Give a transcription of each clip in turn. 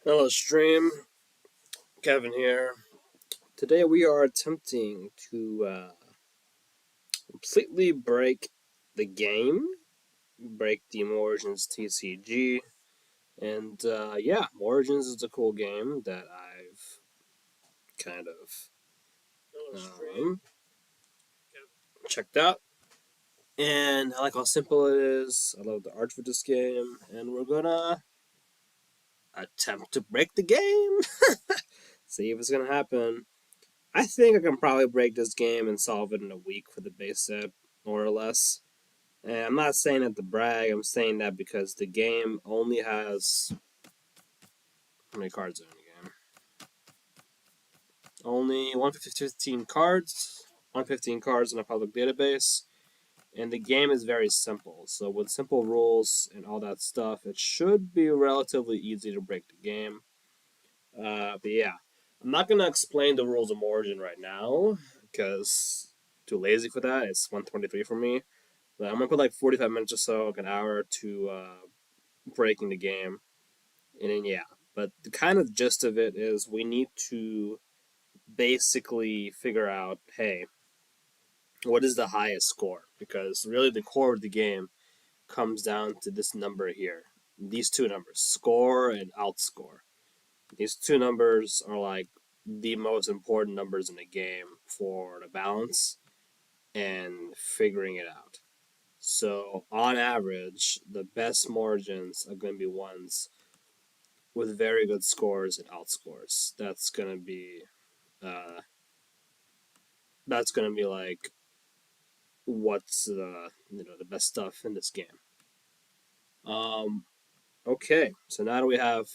Hello, stream. Kevin here. Today we are attempting to completely break the game, break the Morigins TCG, and yeah, Morigins is a cool game that I've kind of checked out, and I like how simple it is. I love the art for this game, and we're gonna attempt to break the game. See if it's gonna happen. I think I can probably break this game and solve it in a week for the base set, more or less. And I'm not saying that to brag, I'm saying that because the game only has. How many cards are in the game? Only 115 cards. 115 cards in a public database. And the game is very simple. So, with simple rules and all that stuff, it should be relatively easy to break the game. But yeah, I'm not going to explain the rules of Origin right now because too lazy for that. It's 123 for me. But I'm gonna put like 45 minutes or so, like an hour, to breaking the game, and then yeah. But the kind of gist of it is we need to basically figure out, hey, what is the highest score? Because really, the core of the game comes down to this number here. These two numbers, score and outscore. These two numbers are like the most important numbers in the game for the balance and figuring it out. So, on average, the best margins are going to be ones with very good scores and outscores. Uh, that's going to be like what's the best stuff in this game. Um, okay, so now that we have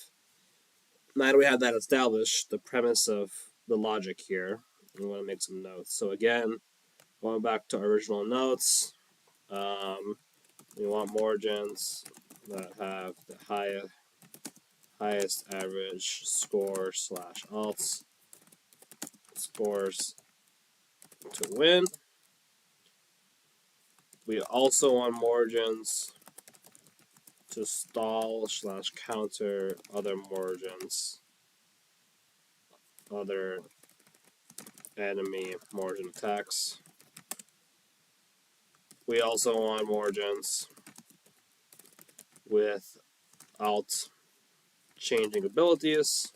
that established, the premise of the logic here, we want to make some notes. So again, going back to our original notes, um, we want margins that have the highest average score slash alts scores to win. We also want margins to stall slash counter other margins, other enemy margin attacks. We also want margins without changing abilities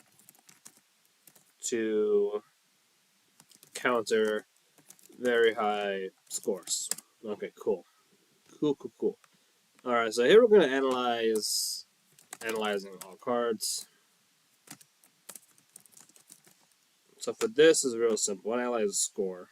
to counter very high scores. Okay, cool. Cool. Alright, so here we're gonna analyzing all cards. So for this is real simple. What analyze the score?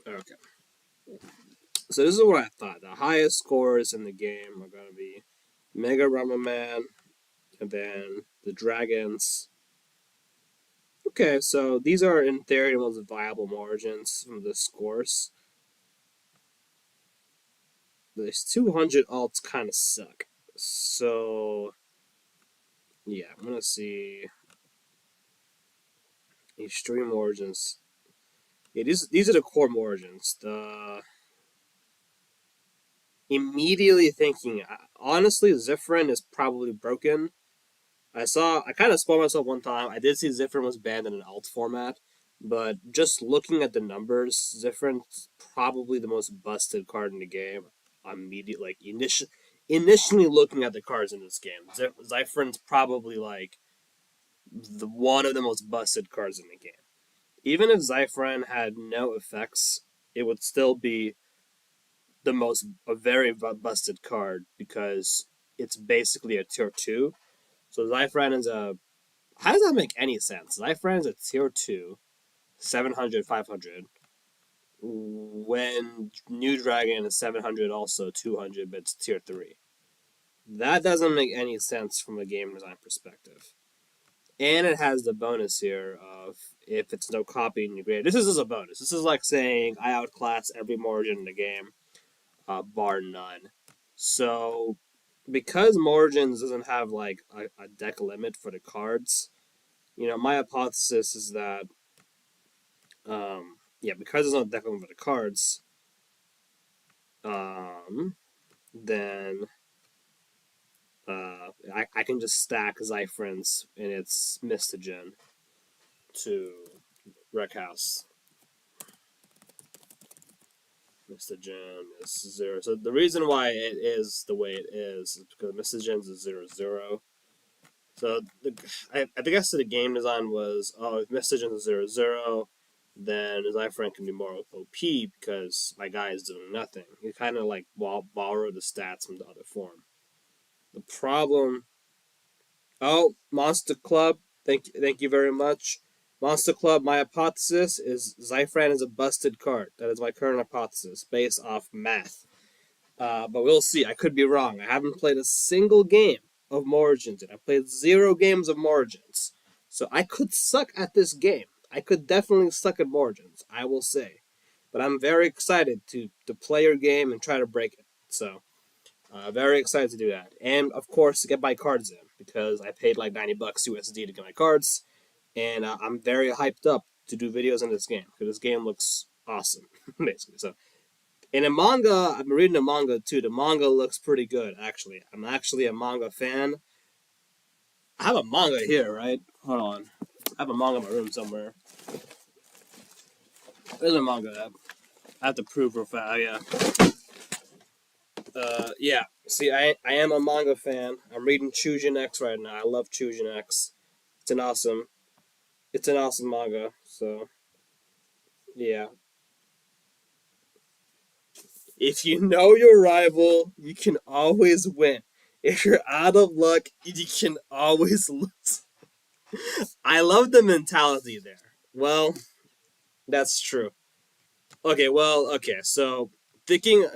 Okay. So this is what I thought. The highest scores in the game are gonna be Mega Rama Man, and then the Dragons. Okay, so these are in theory the most viable margins from the scores. These 200 alts kind of suck. So yeah, I'm gonna see extreme margins. Yeah, these are the core margins. The immediately thinking, honestly, Zifrin is probably broken. I kind of spoiled myself one time. I did see Zifrin was banned in an alt format, but just looking at the numbers, Zifrin's probably the most busted card in the game. Initially looking at the cards in this game, Zifrin's probably like the one of the most busted cards in the game. Even if Zyphran had no effects, it would still be a very busted card because it's basically a tier 2. So Zyphran is a. How does that make any sense? Zyphran is a tier 2, 700, 500. When New Dragon is 700, also 200, but it's tier 3. That doesn't make any sense from a game design perspective. And it has the bonus here of if it's no copy in your grade. This is just a bonus. This is like saying I outclass every Morigin in the game, bar none. So because Morigins doesn't have like a deck limit for the cards, my hypothesis is that because there's no deck limit for the cards, then I can just stack Zyphrans and its Mystogen to Wreck House. Mystogen is 0. So the reason why it is the way it is because Mystogen is 0/0. So I guess the game design was, if Mystogen is 0/0, then Zyphren can be more OP because my guy is doing nothing. You kind of like borrow the stats from the other form. The problem. Oh, Monster Club. Thank you very much. Monster Club, my hypothesis is Zyphren is a busted card. That is my current hypothesis, based off math. But we'll see. I could be wrong. I haven't played a single game of Morigins yet. I played 0 games of Morigins. So I could suck at this game. I could definitely suck at Morigins, I will say. But I'm very excited to play your game and try to break it. So, very excited to do that. And, of course, to get my cards in, because I paid like $90 USD to get my cards. And I'm very hyped up to do videos on this game, because this game looks awesome, basically. So, in a manga, I've been reading a manga too. The manga looks pretty good, actually. I'm actually a manga fan. I have a manga here, right? Hold on. I have a manga in my room somewhere. Where's my manga at? I have to prove real fast. Yeah. See, I am a manga fan. I'm reading Chujin X right now. I love Chujin X. It's an awesome manga. So, yeah. If you know your rival, you can always win. If you're out of luck, you can always lose. I love the mentality there. Well, that's true. Okay. So thinking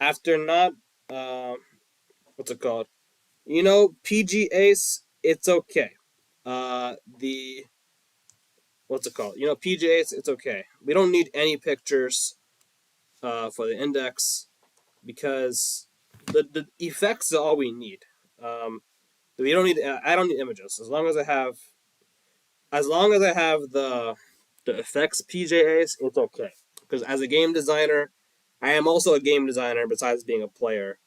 after not, uh, what's it called? PG Ace. It's okay. The what's it called? PG Ace. It's okay. We don't need any pictures. For the index because the effects are all we need. We don't need. I don't need images as long as I have the effects PJAs, it's okay. Because as a game designer, I am also a game designer besides being a player.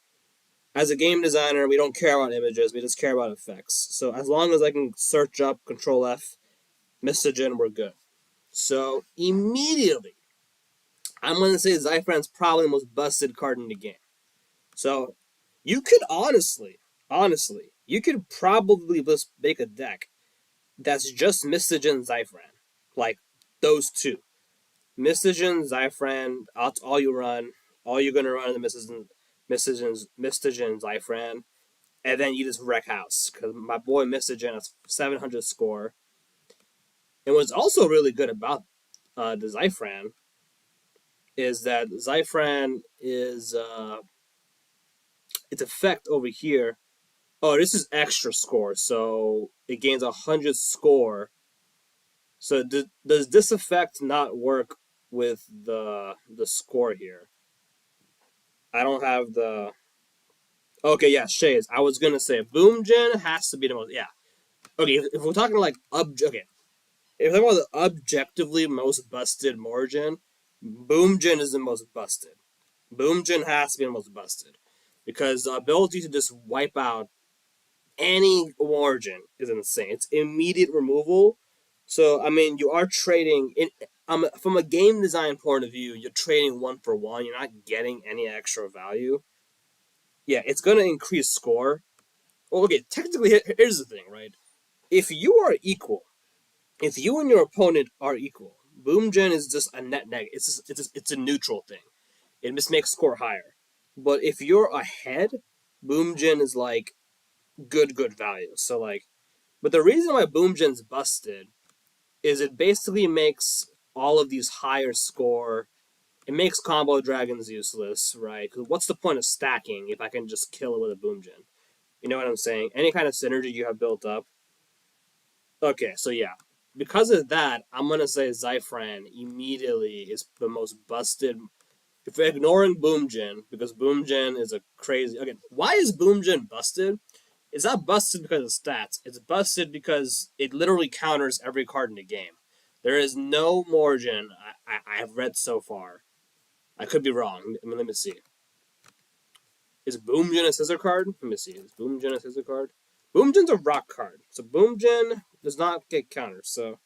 As a game designer, we don't care about images, we just care about effects. So as long as I can search up Control F, Mystogen, we're good. So immediately, I'm going to say Zyphran's probably the most busted card in the game. So you could honestly, you could probably just make a deck that's just Mystogen Zyphran. Like those two. Mystogen, Zyphran, that's all you run. All you're gonna run in the Mystogen, Zyphran, and then you just wreck house. Because my boy Mystogen has 700 score. And what's also really good about the Zyphran is that Zyphran is its effect over here. Oh, this is extra score, so it gains 100 score. So does this effect not work with the score here? I don't have the. Okay, yeah, Shays. I was gonna say Boom Gen has to be the most. Yeah. Okay, if we're talking like okay, if we're talking about the objectively most busted Morigin, Boom Gen is the most busted. Boom Gen has to be the most busted because the ability to just wipe out any Morigin is insane. It's immediate removal. So I mean, you are trading in. From a game design point of view, you're trading one for one. You're not getting any extra value. Yeah, it's going to increase score. Well, okay, technically, here's the thing, right? If you are equal, if you and your opponent are equal, Boom Gen is just a net negative. It's a neutral thing. It just makes score higher. But if you're ahead, Boom Gen is like good value. So like, but the reason why Boom Gen's busted is it basically makes all of these higher score. It makes combo dragons useless, right? Because what's the point of stacking if I can just kill it with a Boom Gen? You know what I'm saying? Any kind of synergy you have built up, Okay, so yeah, because of that, I'm gonna say Zyfran immediately is the most busted. If we're ignoring Boomjin, because Boomjin is a crazy. Again, why is Boomjin busted? It's not busted because of stats. It's busted because it literally counters every card in the game. There is no Morigin I have read so far. I could be wrong. Let me see. Is Boomjin a scissor card? Let me see. Is Boomjin a scissor card? Boomjin's a rock card. So Boomjin does not get counters. So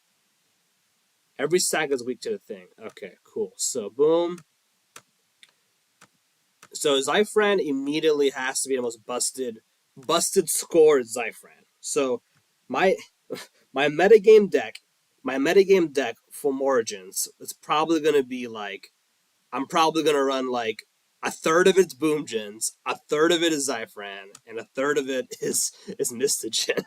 every sack is weak to the thing. Okay, cool. So boom. So Zyfran immediately has to be the most busted score Zyfran. So my my metagame deck, my metagame deck for Morigins is probably gonna be like I'm probably gonna run like a third of it's Boomjins, a third of it is Zyfran, and a third of it is Mystigen.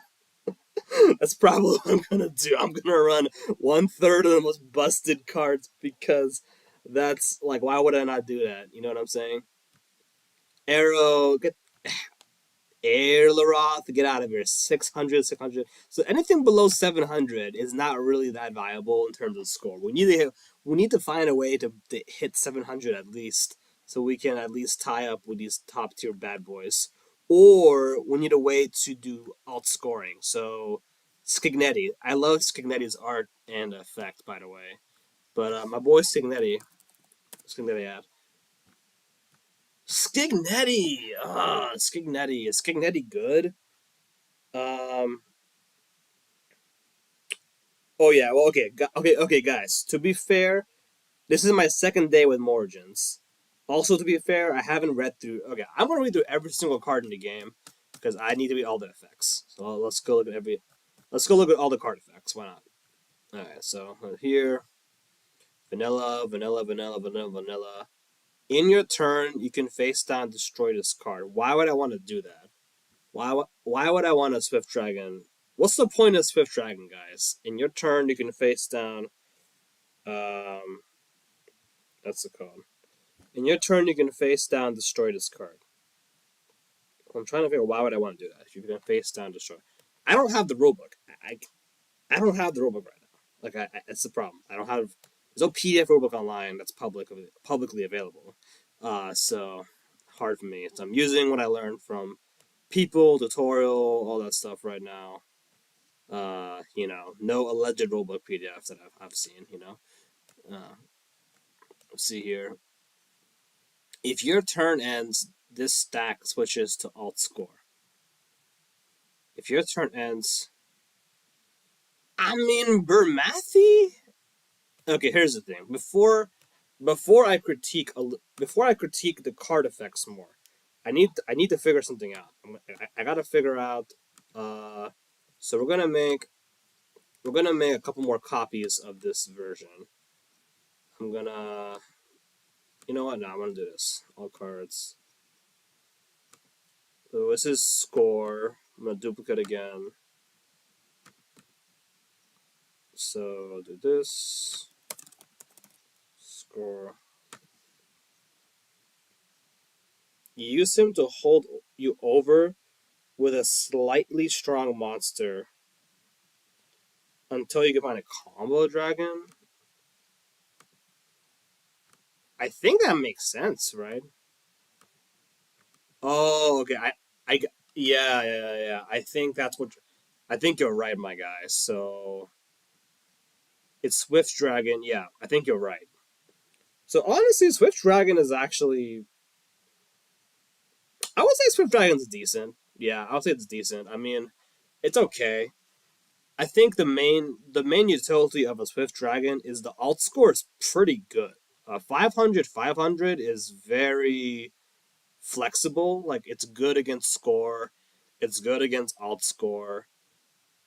That's probably what I'm gonna do. I'm gonna run one third of the most busted cards because that's like why would I not do that? You know what I'm saying? Arrow, get Airlaroth, get out of here. 600, 600. So anything below 700 is not really that viable in terms of score. We need to find a way to hit 700 at least, so we can at least tie up with these top tier bad boys. Or we need a way to do alt scoring. So Skignetti, I love Skignetti's art and effect, by the way. But my boy Skignetti ad. Skignetti, Skignetti, is Skignetti good? Um. Oh yeah. Well, okay. Okay, guys. To be fair, this is my second day with Morigins. Also, to be fair, I haven't read through. Okay, I'm gonna read through every single card in the game because I need to read all the effects. So let's go look at every. Let's go look at all the card effects. Why not? All right. So here, vanilla, vanilla, vanilla, vanilla, vanilla. In your turn, you can face down destroy this card. Why would I want to do that? Why would I want a Swift Dragon? What's the point of Swift Dragon, guys? In your turn, you can face down. Um, that's the code. In your turn, you can face down destroy this card. I'm trying to figure out why would I want to do that. If you can face down destroy, I don't have the rulebook. I don't have the rulebook right now. Like that's the problem. I don't have. There's no PDF rulebook online that's publicly available. So hard for me. So I'm using what I learned from people, tutorial, all that stuff right now. No alleged rulebook PDFs that I've seen. Let's see here. If your turn ends, this stack switches to alt score. If your turn ends, I mean Bermathi. Okay, here's the thing. Before I critique the card effects more, I need to figure something out. I gotta figure out. Uh, so we're gonna make a couple more copies of this version. I'm gonna You know what? No, I'm gonna do this. All cards. So this is score. I'm gonna duplicate again. So I'll do this. Score. You use him to hold you over with a slightly strong monster until you can find a combo dragon. I think that makes sense, right? Oh, okay. Yeah. I think that's what. I think you're right, my guy. So it's Swift Dragon. Yeah, I think you're right. So honestly, Swift Dragon is actually. I would say Swift Dragon's decent. Yeah, I would say it's decent. I mean, it's okay. I think the main utility of a Swift Dragon is the alt score is pretty good. 500 is very flexible. Like it's good against score, it's good against alt score.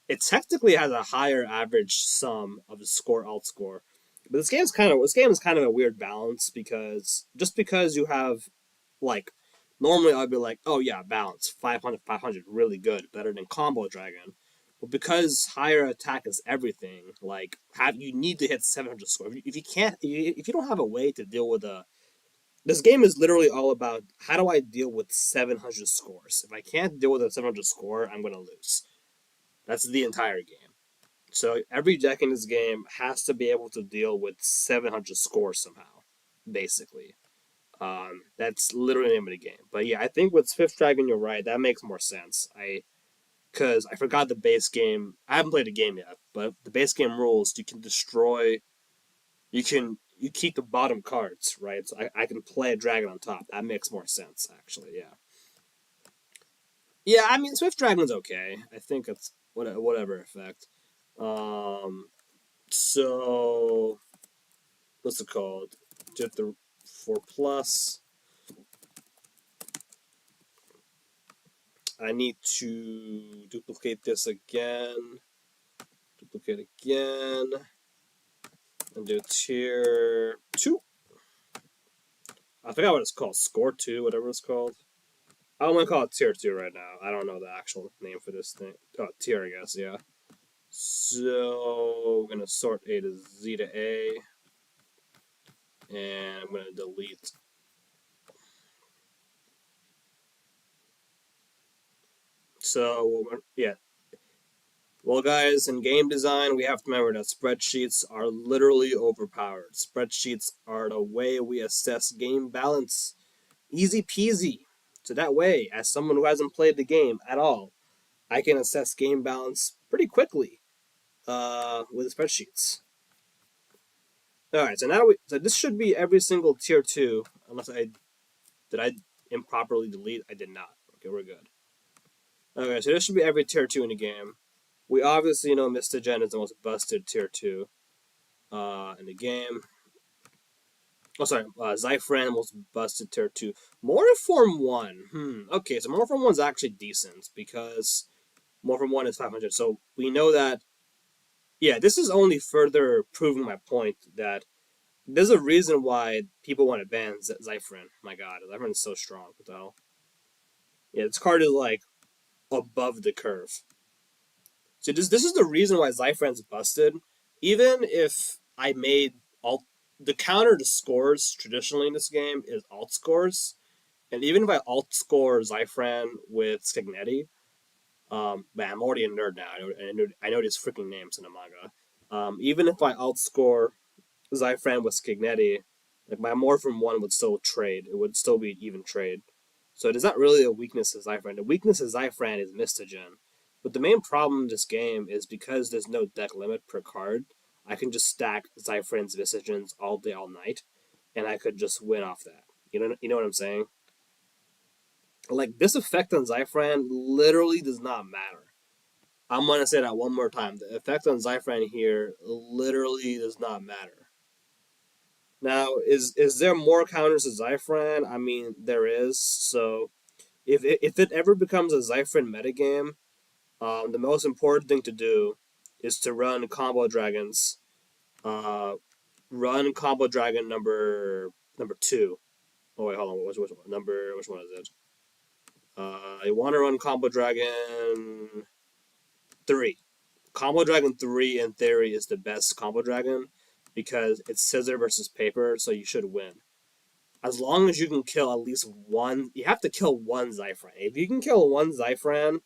It technically has a higher average sum of the score alt score. But this game is kind of a weird balance because just because you have like normally I'd be like, oh yeah, balance 500 500 really good, better than combo dragon. But because higher attack is everything, like have you need to hit 700 score. If you can't, if you don't have a way to deal with a this game is literally all about how do I deal with 700 scores. If I can't deal with a 700 score, I'm gonna lose. That's the entire game. So every deck in this game has to be able to deal with 700 scores somehow, basically. That's literally the name of the game. But yeah, I think with Swift Dragon, you're right. That makes more sense. Because I forgot the base game. I haven't played the game yet, but the base game rules, you can destroy. You keep the bottom cards, right? So I can play a dragon on top. That makes more sense, actually. Yeah. Yeah, I mean Swift Dragon's okay. I think it's whatever effect. Um, so what's it called? Just the 4+. I need to duplicate this again. Duplicate again. And do tier 2. I forgot what it's called. Score 2, whatever it's called. I'm going to call it tier 2 right now. I don't know the actual name for this thing. Oh, tier, I guess, yeah. So, we're going to sort A to Z to A. And I'm going to delete. So, yeah. Well, guys, in game design, we have to remember that spreadsheets are literally overpowered. Spreadsheets are the way we assess game balance. Easy peasy. So that way, as someone who hasn't played the game at all, I can assess game balance pretty quickly with spreadsheets. All right, so so this should be every single tier 2, unless I improperly delete. I did not. Okay, we're good. Okay, so this should be every tier 2 in the game. We obviously know Mystigen is the most busted tier 2 in the game. Oh, sorry, Zyfran most busted tier 2. Morphiform 1. Okay, so Morphiform 1 is actually decent because Morphiform 1 is 500. So we know that, yeah, this is only further proving my point that there's a reason why people want to ban Zyfran. My god, Zyfran is so strong. What the hell? Yeah, this card is like above the curve. So this is the reason why Zyfran's busted. Even if I made alt the counter to scores traditionally in this game is alt scores, and even if I alt score Zyfran with Skignetti, man, I'm already a nerd now. I know these freaking names in the manga. Even if I alt score Zyfran with Skignetti, like my Morphin 1 would still trade. It would still be even trade. So it is not really a weakness of Zyfran. The weakness of Zyfran is Mystigen. But the main problem in this game is because there's no deck limit per card, I can just stack Zyfran's Mystigens all day, all night, and I could just win off that. You know what I'm saying? Like, this effect on Zyfran literally does not matter. I'm gonna say that one more time. The effect on Zyfran here literally does not matter. Now, is there more counters to Zyfran? I mean, there is. So, if it ever becomes a Zyfran metagame, the most important thing to do is to run combo dragons. Uh, Run combo dragon number 2. Oh wait, hold on. Which one? Which one is it? You want to run combo dragon 3. Combo Dragon 3 in theory is the best Combo Dragon because it's scissor versus paper, so you should win. As long as you can kill at least one, you have to kill one Zyfran. If you can kill one Zyfran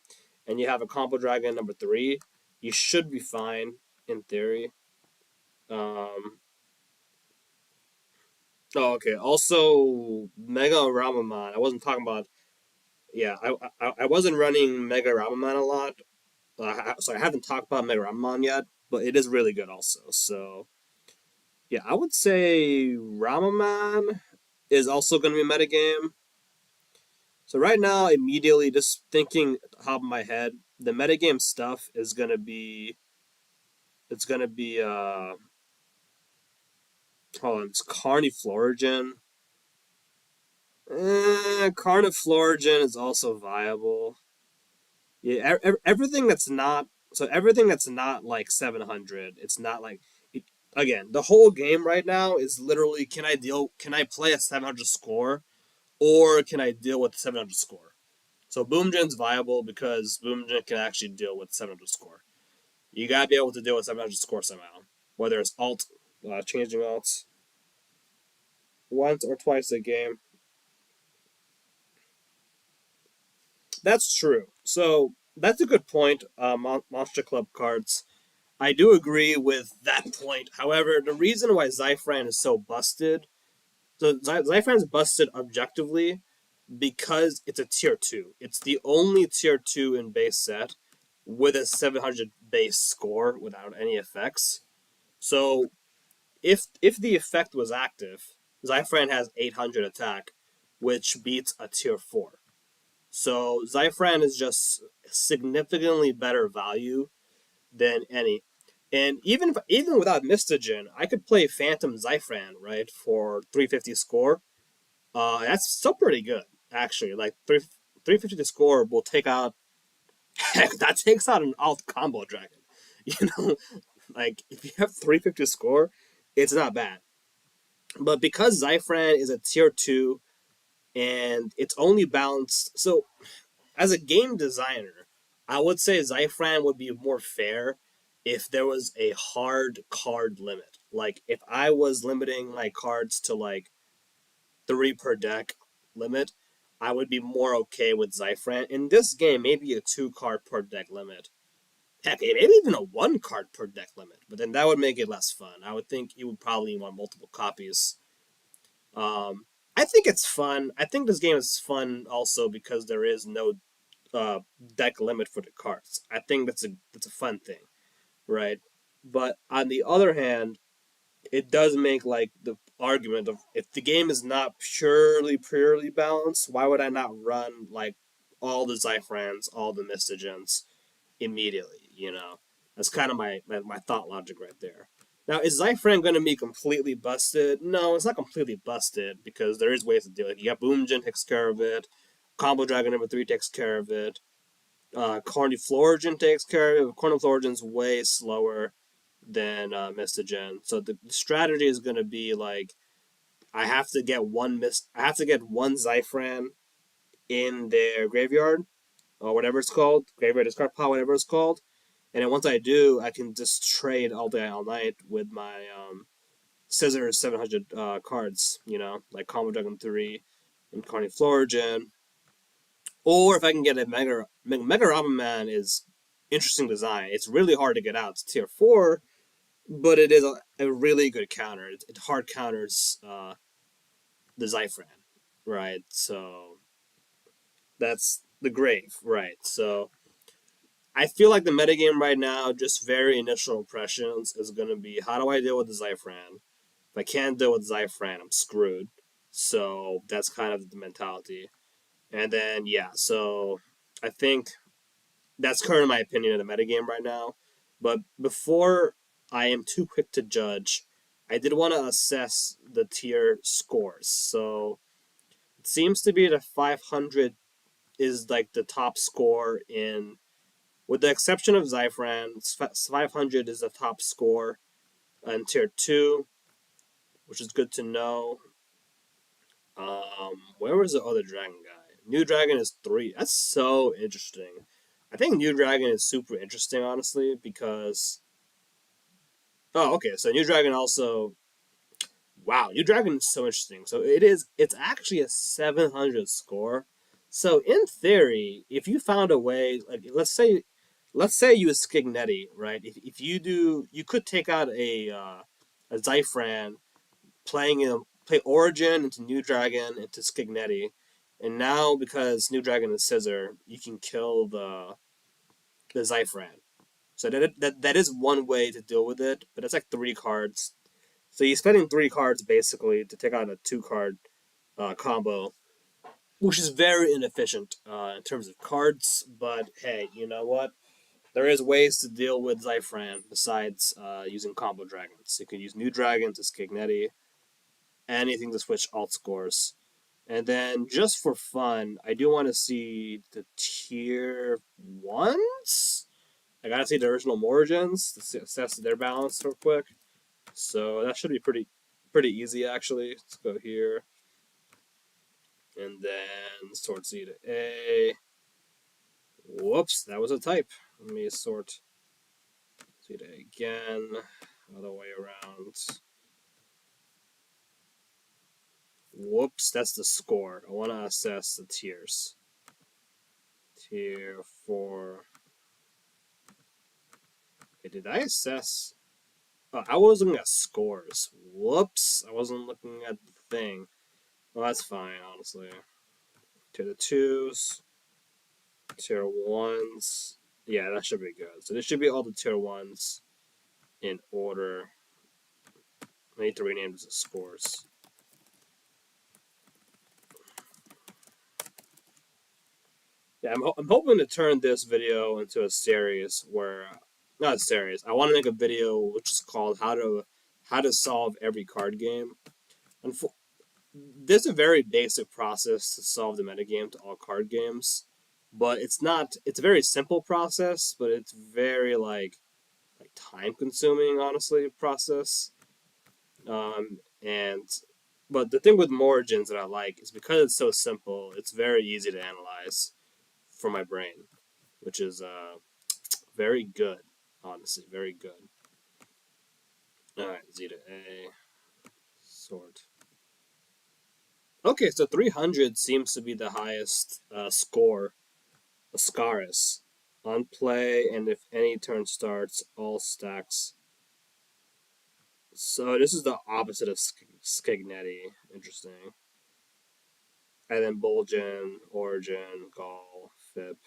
and you have a Combo Dragon number 3, you should be fine in theory. Oh, okay. Also, Mega Ramamon. I wasn't talking about. Yeah, I wasn't running Mega Ramamon a lot, so I haven't talked about Mega Ramamon yet, but it is really good also. So yeah, I would say Ramaman is also going to be a metagame. So right now, immediately, just thinking at the top of my head, the metagame stuff is going to be, it's going to be, hold on, it's Carnifloragen. Carnifloragen is also viable. Yeah, everything that's not, so everything that's not like 700, it's not like, again, the whole game right now is literally, can I play a 700 score or can I deal with 700 score? So Boomgen's viable because Boomgen can actually deal with 700 score. You gotta be able to deal with 700 score somehow, whether it's changing alts once or twice a game. That's true. So that's a good point. Monster Club cards. I do agree with that point. However, the reason why Zyfran is so busted, so Zyfran's busted objectively because it's a tier 2. It's the only tier 2 in base set with a 700 base score without any effects. So if the effect was active, Zyfran has 800 attack, which beats a tier 4. So Zyfran is just significantly better value than any. And even without Mystogen, I could play Phantom Zyfran, right, for 350 score. That's still pretty good, actually. Like 350 to score will take out, heck, that takes out an alt combo dragon. You know, like if you have 350 score, it's not bad. But because Zyfran is a tier 2 and it's only balanced, so as a game designer, I would say Zyfran would be more fair if there was a hard card limit. Like if I was limiting my cards to like 3 per deck limit, I would be more okay with Zyfran. In this game, maybe a 2 card per deck limit. Heck, maybe even a 1 card per deck limit. But then that would make it less fun. I would think you would probably want multiple copies. I think it's fun. I think this game is fun also because there is no uh, deck limit for the cards. I think that's a fun thing, right? But on the other hand, it does make like the argument of if the game is not purely balanced, why would I not run like all the Zyfrans, all the Mystogens immediately? That's kind of my thought logic right there. Now, is Zyfran going to be completely busted? No, it's not completely busted because there is ways to do it. You got Boomjin takes care of it. Combo Dragon number 3 takes care of it. Carniflorigin takes care of it. Carniflorigin's way slower than Mystogen. So the strategy is going to be like I have to get one Zyfran in their graveyard or whatever it's called, graveyard discard pile, whatever it's called. And then once I do, I can just trade all day, all night with my Scissor 700 cards, like Combo Dragon 3 and Carniflorigin. Or if I can get a Mega Robin Man is interesting design. It's really hard to get out. It's tier 4, but it is a really good counter. It hard counters the Zyfran, right? So that's the grave, right? So I feel like the metagame right now, just very initial impressions, is going to be how do I deal with the Zyfran? If I can't deal with Zyfran, I'm screwed. So that's kind of the mentality. And then, yeah, so I think that's currently my opinion of the metagame right now. But before I am too quick to judge, I did want to assess the tier scores. So it seems to be that 500 is like the top score in, with the exception of Zyfran, 500 is the top score in tier 2, which is good to know. Where was the other dragon guy? New Dragon is 3. That's so interesting. I think New Dragon is super interesting, honestly, because oh, okay. So New Dragon also, wow, New Dragon is so interesting. So it's actually a 700 score. So in theory, if you found a way, like let's say you use Skignetti, right? If you do, you could take out a Zyfran, play Origin into New Dragon into Skignetti, and now because New Dragon is Scissor, you can kill the Zyfran. So that is one way to deal with it, but it's like 3 cards. So you're spending 3 cards basically to take out a 2 card combo, which is very inefficient in terms of cards. But hey, you know what? There is ways to deal with Zyfran besides using combo dragons. You can use New Dragon to Skignetti, anything to switch alt scores. And then just for fun, I do want to see the tier 1s. I gotta see the original Morigins to assess their balance real quick. So that should be pretty easy actually. Let's go here. And then sort Z to A. Whoops, that was a type. Let me sort Z to A again. Other way around. Whoops, that's the score. I want to assess the tiers. Tier 4. Wait, did I assess? Oh, I was looking at scores. Whoops, I wasn't looking at the thing. Well, that's fine, honestly. Tier 2s, tier 1s. Yeah, that should be good. So this should be all the tier 1s in order. I need to rename this as scores. Yeah, I'm hoping to turn this video into a series where, not a series. I want to make a video which is called how to solve every card game. And there's a very basic process to solve the metagame to all card games, but it's not. It's a very simple process, but it's very like time consuming, honestly, process. And but the thing with Morigins that I like is because it's so simple, it's very easy to analyze for my brain, which is very good, honestly, very good. All right, Z to A, sort. Okay, so 300 seems to be the highest score, Ascaris, on play, and if any turn starts, all stacks. So this is the opposite of Skignetti. Interesting. And then Bulgin, Origin, Gaul, Fip.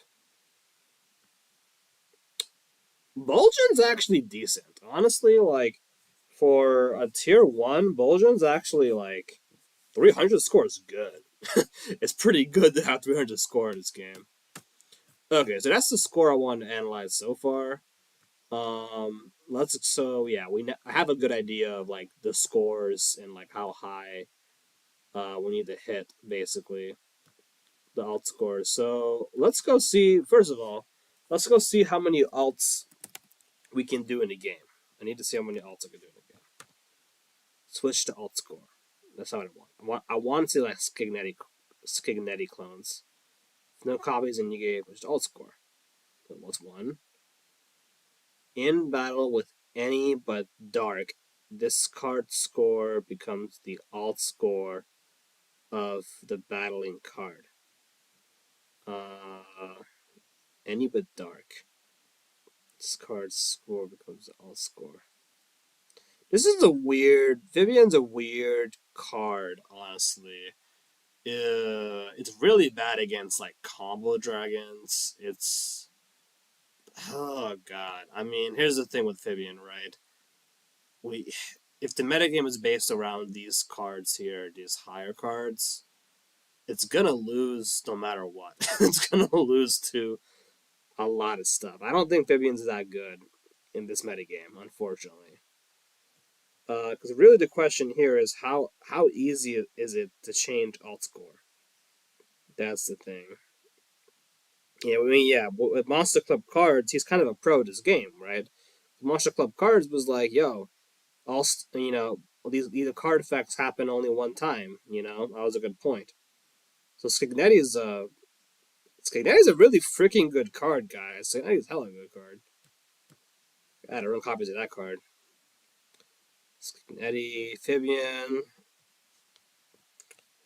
Bulgin's actually decent. Honestly, like, for a tier 1, Bulgin's actually, like, 300 score is good. It's pretty good to have 300 score in this game. Okay, so that's the score I wanted to analyze so far. I have a good idea of like the scores and like how high we need to hit basically the alt scores. So let's go see. First of all, let's go see how many alts we can do in a game. I need to see how many alts I can do in a game. Switch to alt score. That's not what I want. I want to see like Skignetti clones. No copies in your game, just alt score. So what's one? In battle with any but dark, this card score becomes the alt score of the battling card. Any but dark. This card's score becomes the alt score. This is a weird. Vivian's a weird card, honestly. It's really bad against like combo dragons. It's oh god. I mean, here's the thing with Vivian, right? We if the metagame is based around these cards here, these higher cards, it's gonna lose no matter what. It's gonna lose to a lot of stuff. I don't think Vivian's that good in this metagame, unfortunately. Because really the question here is how easy is it to change alt score? That's the thing. Yeah, I mean, yeah, with Monster Club cards, he's kind of a pro at this game, right? Monster Club cards was like, yo, all these card effects happen only one time. That was a good point. So Skignetti's a really freaking good card, guys. Skignetti's a hella good card. I had own copies of that card. Skignetti, Fibian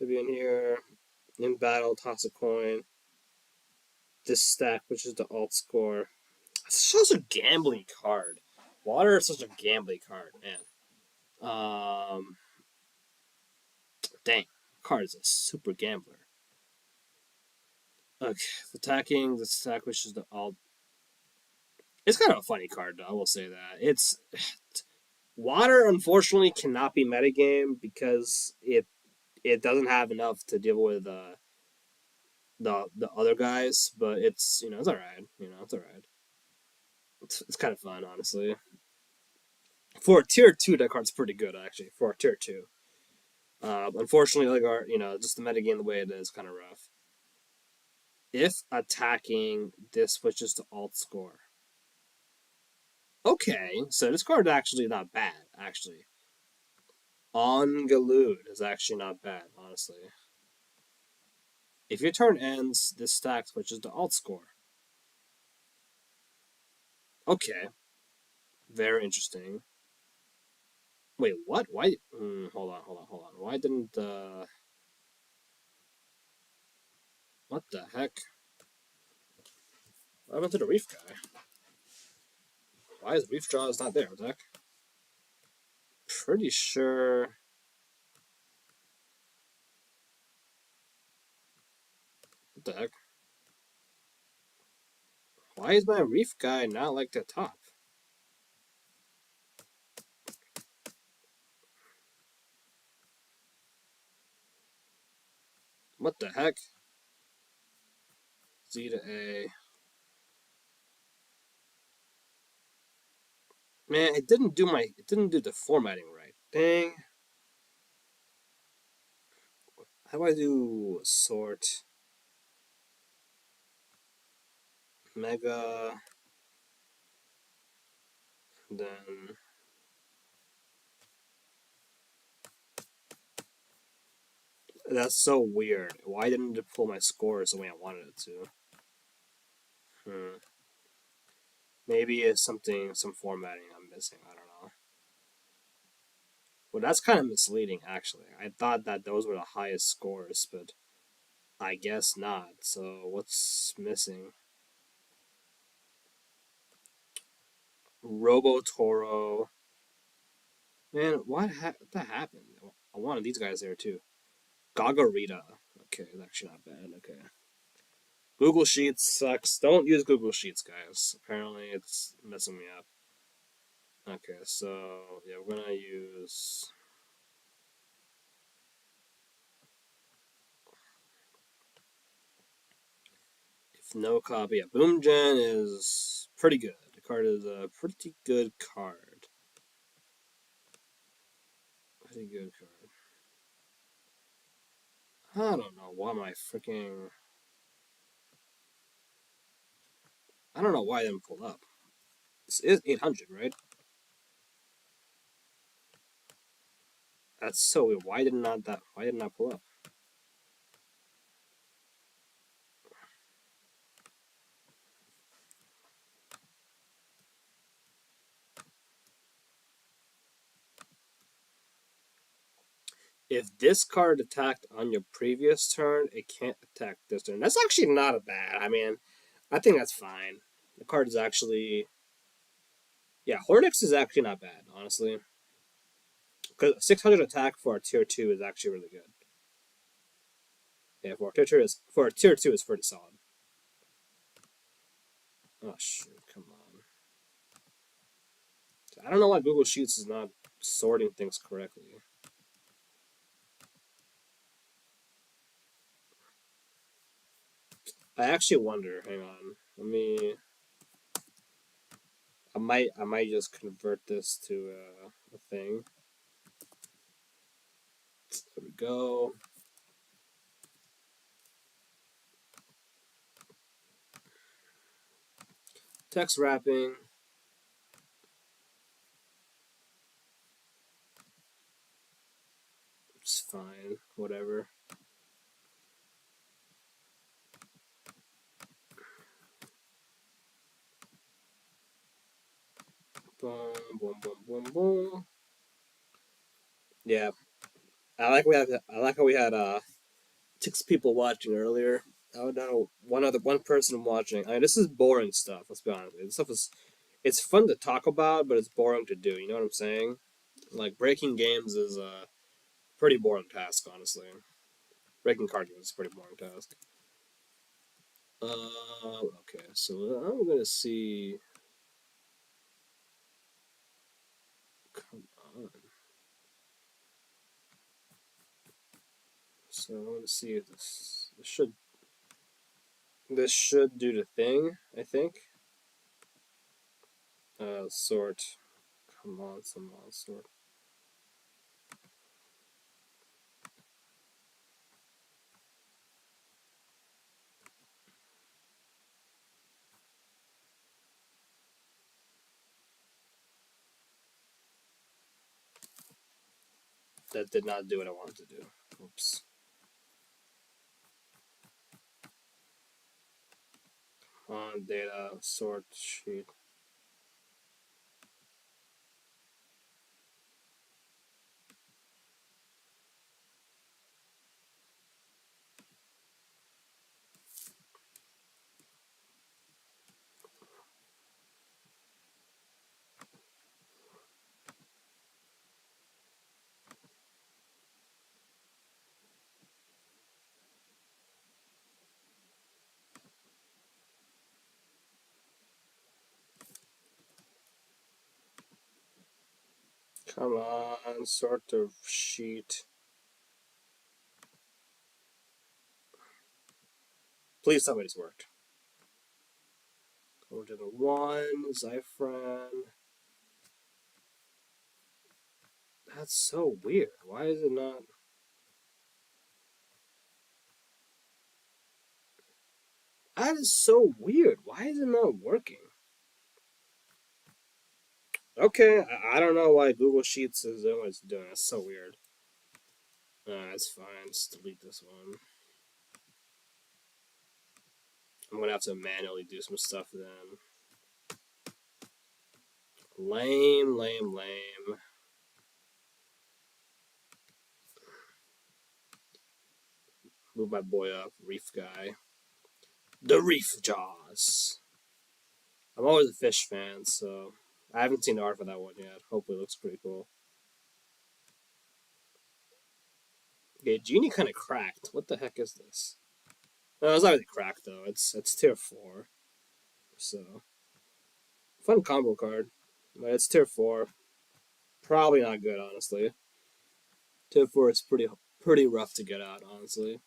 here. In battle, toss a coin. This stack, which is the alt score. It's such a gambling card. Water is such a gambling card, man. Dang, card is a super gambler. Okay, attacking the stack, which is the alt. It's kind of a funny card, though. I will say that it's water. Unfortunately, cannot be metagame because it doesn't have enough to deal with the other guys. But it's alright. It's alright. It's kind of fun, honestly. For a tier 2, that card's pretty good actually. For a tier 2, unfortunately, like just the metagame the way it is, kind of rough. If attacking, this switches to alt score. Okay, so this card actually not bad. Actually, On Galood is actually not bad, honestly. If your turn ends, this stack switches to alt score. Okay, very interesting. Wait, what? Why? Hold on. Why didn't what the heck? What happened to the reef guy? Why is Reef Jaws not there, Zach? Pretty sure. What the heck? Why is my Reef guy not like the top? What the heck? Z to A. Man, it didn't do the formatting right. Dang. How do I do sort? Mega. Then that's so weird. Why didn't it pull my scores the way I wanted it to? Hmm. Maybe it's some formatting I'm missing. I don't know. Well, that's kind of misleading, actually. I thought that those were the highest scores, but I guess not. So what's missing? Robo Toro. Man, what that happened? I wanted these guys there too. Gagarita. Okay, that's actually not bad. Okay. Google Sheets sucks. Don't use Google Sheets, guys. Apparently, it's messing me up. Okay, so yeah, we're gonna use. If no copy, yeah, Boom Gen is pretty good. The card is a pretty good card. Pretty good card. I don't know why my freaking. I don't know why I didn't pull up. This is 800, right? That's so weird. Why did not that? Why did not pull up? If this card attacked on your previous turn, it can't attack this turn. That's actually not a bad. I mean, I think that's fine. The card is actually, yeah, Hornix is actually not bad, honestly. Because 600 attack for a tier two is actually really good. Yeah, for a tier two is pretty solid. Oh shoot! Come on. I don't know why Google Sheets is not sorting things correctly. I actually wonder. Hang on. Let me. I might just convert this to a thing. There we go. Text wrapping. It's fine. Whatever. Boom, boom, boom, boom, boom. Yeah, I like how we had 6 people watching earlier. I don't know one person watching. I mean, this is boring stuff. Let's be honest. This stuff is it's fun to talk about, but it's boring to do. You know what I'm saying? Like breaking games is a pretty boring task, honestly. Breaking card games is a pretty boring task. Okay, so I'm gonna see. Come on. So I'm gonna see if this should do the thing. I think. Sort. Come on, someone sort. That did not do what I wanted to do. Oops. On data sort sheet. Come on, sort the sheet. Please tell me this worked. Over to the one, Zyphran. That's so weird. Why is it not? That is so weird. Why is it not working? Okay, I don't know why Google Sheets is doing what it's doing. That's so weird. That's fine. Just delete this one. I'm gonna have to manually do some stuff then. Lame, lame, lame. Move my boy up, Reef Guy. The Reef Jaws. I'm always a fish fan, so I haven't seen the art for that one yet. Hopefully, it looks pretty cool. Okay, Genie kind of cracked. What the heck is this? No, it's not really cracked though. It's tier 4, so fun combo card. But it's tier 4. Probably not good, honestly. Tier 4 is pretty rough to get out, honestly.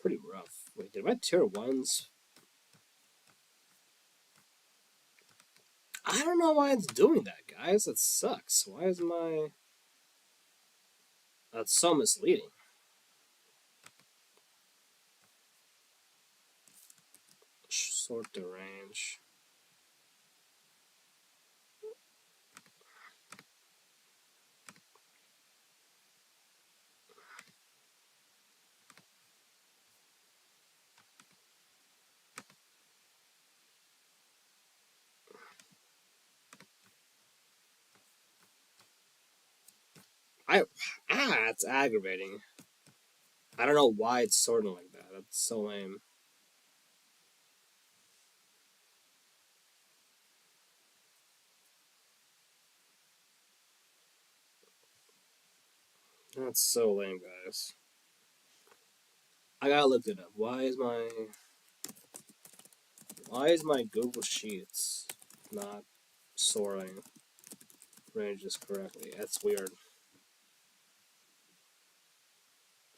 Pretty rough. Wait, did my tier 1s? I don't know why it's doing that, guys. It sucks. Why is my... That's so misleading. Sort the range. I it's aggravating. I don't know why it's sorting like that. That's so lame. That's so lame, guys. I gotta look it up. Why is my Google Sheets not sorting ranges correctly? That's weird.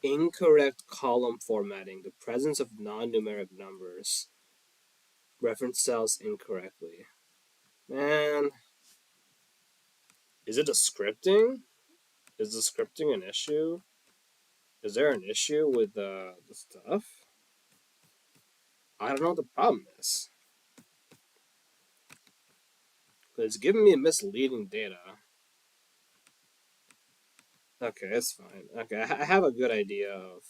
Incorrect column formatting. The presence of non-numeric numbers. Reference cells incorrectly. Man, is it a scripting? Is the scripting an issue? Is there an issue with the stuff? I don't know what the problem is. But it's giving me misleading data. Okay, it's fine. Okay, I have a good idea of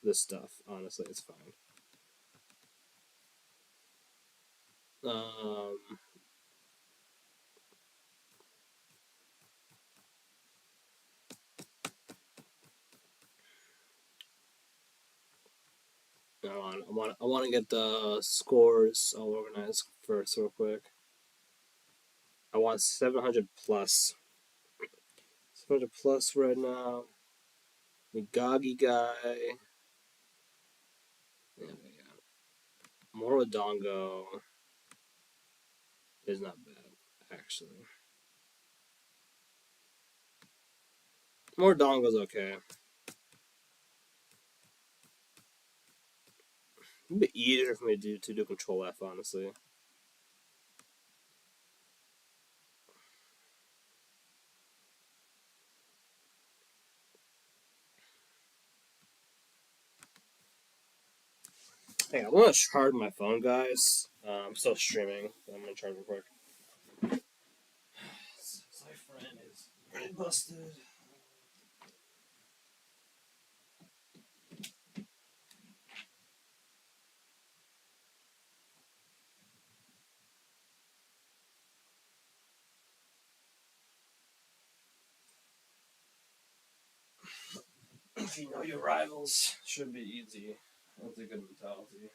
this stuff. Honestly, it's fine. Um, I want to get the scores all organized first, real quick. I want 700 plus. 700 plus right now. Migagi guy. Yeah, yeah. Morodongo is not bad, actually. Morodongo's okay. It'd be easier for me to do Control F, honestly. Hey, I want to charge my phone, guys. I'm still streaming. I'm gonna charge real quick. My friend is pretty busted. If you know your rivals, should be easy. That's a good mentality.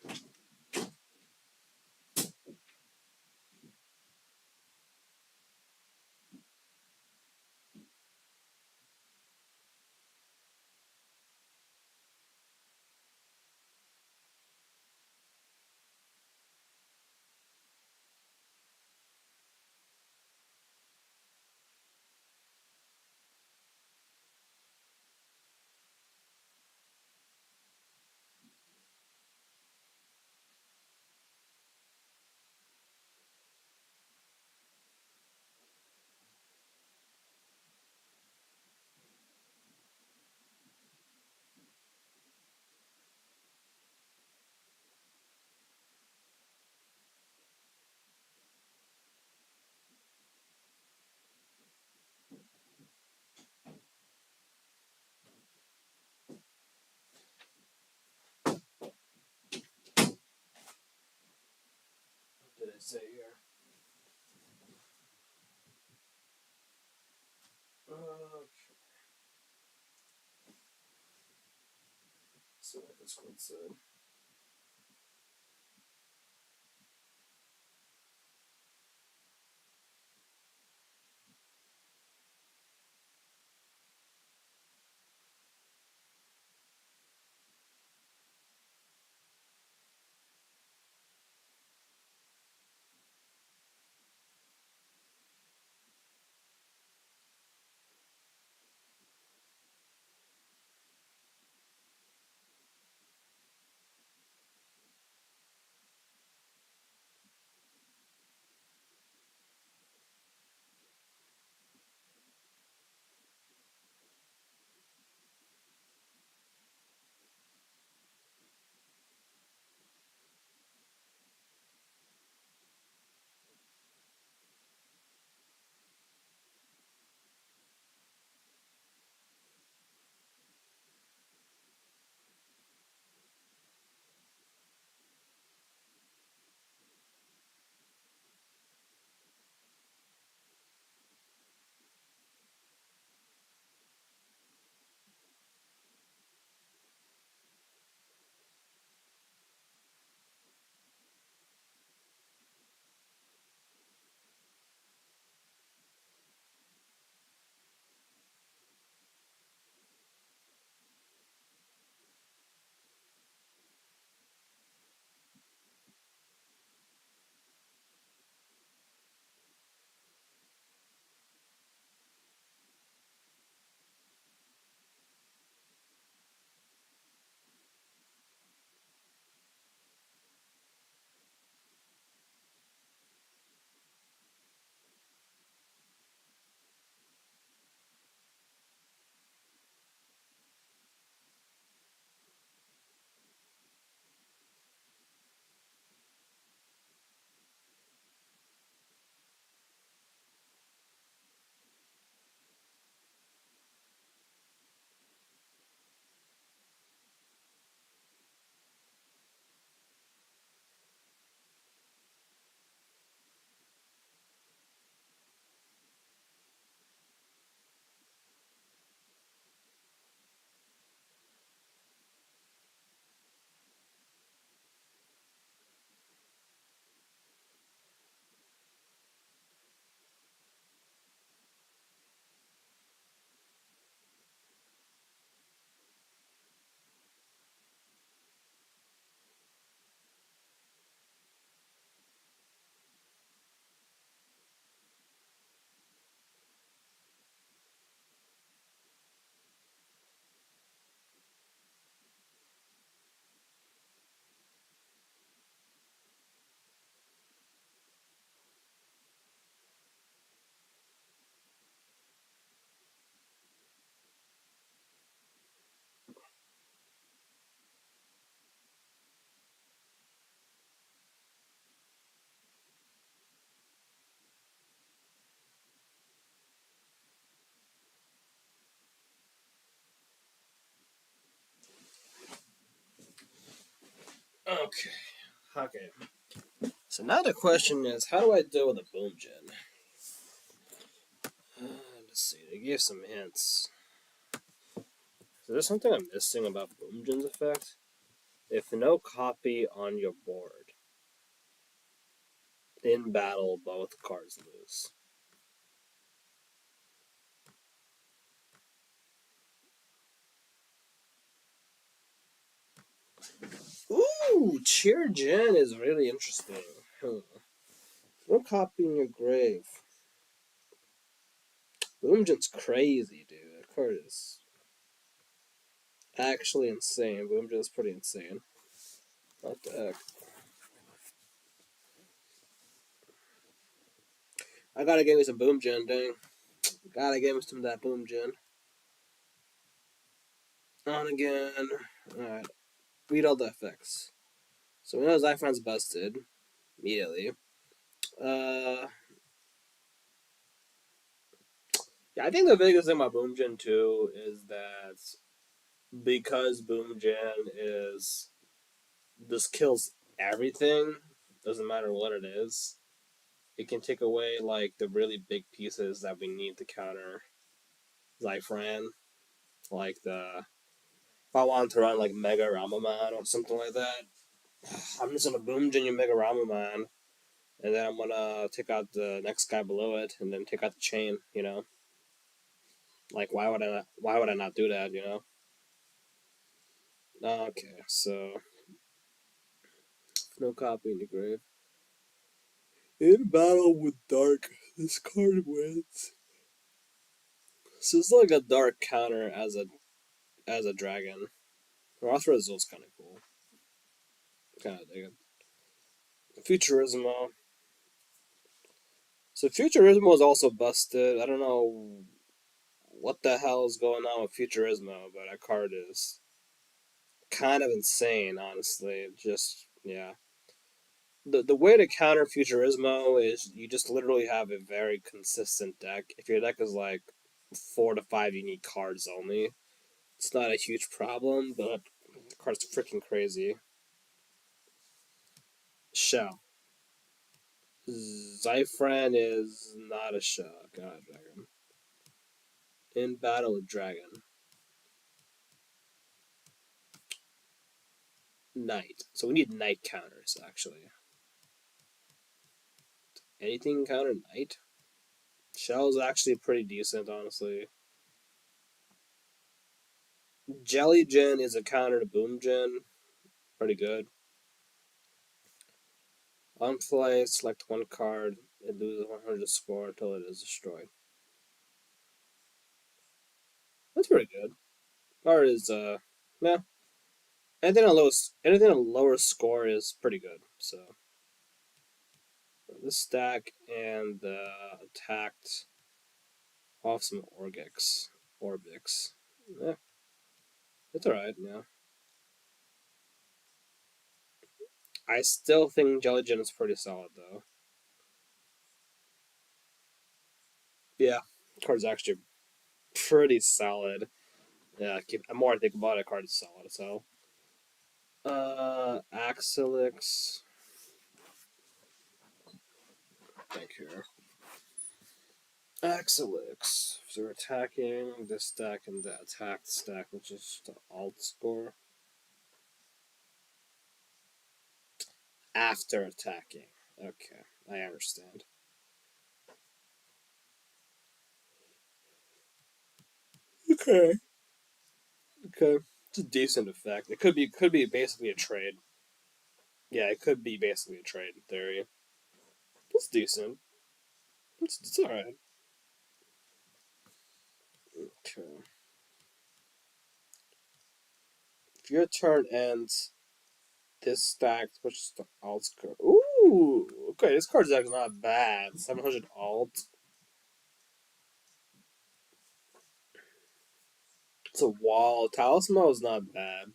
see what this one said. Okay. Okay. So now the question is, how do I deal with a boom gen? Let's see. They gave some hints. Is there something I'm missing about boom gen's effect? If no copy on your board, in battle, both cards lose. Ooh, Cheer Gen is really interesting. No copy in your grave. Boomgen's crazy, dude. That card is actually insane. Boomgen's pretty insane. What the heck? I gotta give me some Boomgen, dang. Gotta give me some of that Boomgen. On again. Alright. Read all the effects. So we know Zyphon's busted. Immediately. Uh, yeah, I think the biggest thing about Boomgen 2 is that because Boomgen is this kills everything, doesn't matter what it is. It can take away like the really big pieces that we need to counter Zyfran, like the I want to run like Mega Ramaman or something like that, I'm just gonna boom Jin your Mega Ramaman, and then I'm gonna take out the next guy below it, and then take out the chain. You know, like why would I not? Why would I not do that? You know. Okay, so no copy in the grave. In battle with dark, this card wins. So it's like a dark counter as a dragon. Rothrazil's kind of cool. Kind of dig it. Futurismo. So Futurismo is also busted. I don't know what the hell is going on with Futurismo, but that card is kind of insane, honestly. Just yeah. The way to counter Futurismo is you just literally have a very consistent deck. If your deck is like 4 to 5 unique cards only, it's not a huge problem, but the card's freaking crazy. Shell. Zyfran is not a shell. God, dragon. In battle with dragon. Knight. So we need knight counters, actually. Anything counter knight? Shell's actually pretty decent, honestly. Jelly Gen is a counter to Boom Gen. Pretty good. On play, select one card. It loses 100 score until it is destroyed. That's pretty good. Card is, yeah. Anything on lower score is pretty good. So, this stack and attacked off some Orbix. Yeah, it's alright, yeah. I still think Jelly Gen is pretty solid, though. Yeah, card's actually pretty solid. Yeah, the more I think about it, card is solid. So, Axelix. Think here. Axelix. So we're attacking this stack and the attacked stack, which is the alt score. After attacking. Okay, I understand. Okay. Okay. It's a decent effect. It could be basically a trade. Yeah, it could be basically a trade in theory. It's decent. It's alright. Okay. If your turn ends, this stack, which is the alt card. Ooh, okay, this card's actually not bad. 700 alt. It's a wall. Talisman is not bad,